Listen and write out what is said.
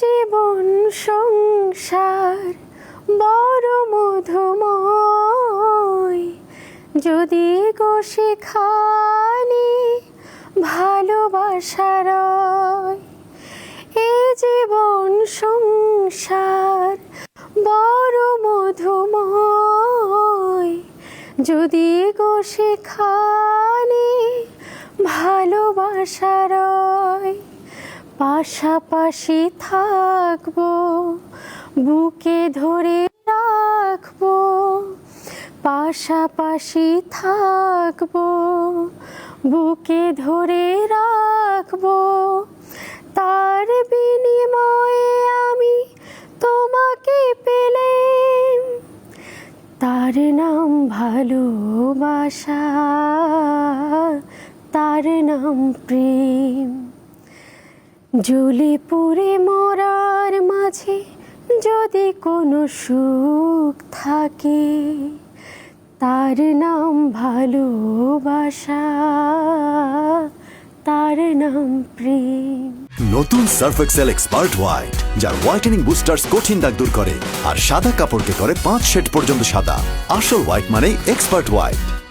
জীবন সংসার বড় মধুময়, যদি গো সেখানে ভালোবাসার এই জীবন সংসার বড় মধুময়, যদি গো সেখানে ভালোবাসার পাশাপাশি থাকবো, বুকে ধরে রাখবো, পাশাপাশি থাকবো, বুকে ধরে রাখবো, তার বিনিময়ে আমি তোমাকে পেলে, তার নাম ভালোবাসা, তার নাম প্রেম। জ্বলে পুড়ে মরার মাঝে যদি কোনো সুখ থাকে, তার নাম ভালোবাসা, তার নাম প্রেম। নতুন সার্ফ এক্সেল এক্সপার্ট হোয়াইট, যার হোয়াইটেনিং বুস্টার্স কঠিন দাগ দূর করে আর সাদা কাপড়কে করে 5 শেড পর্যন্ত সাদা। আসল হোয়াইট মানে এক্সপার্ট হোয়াইট।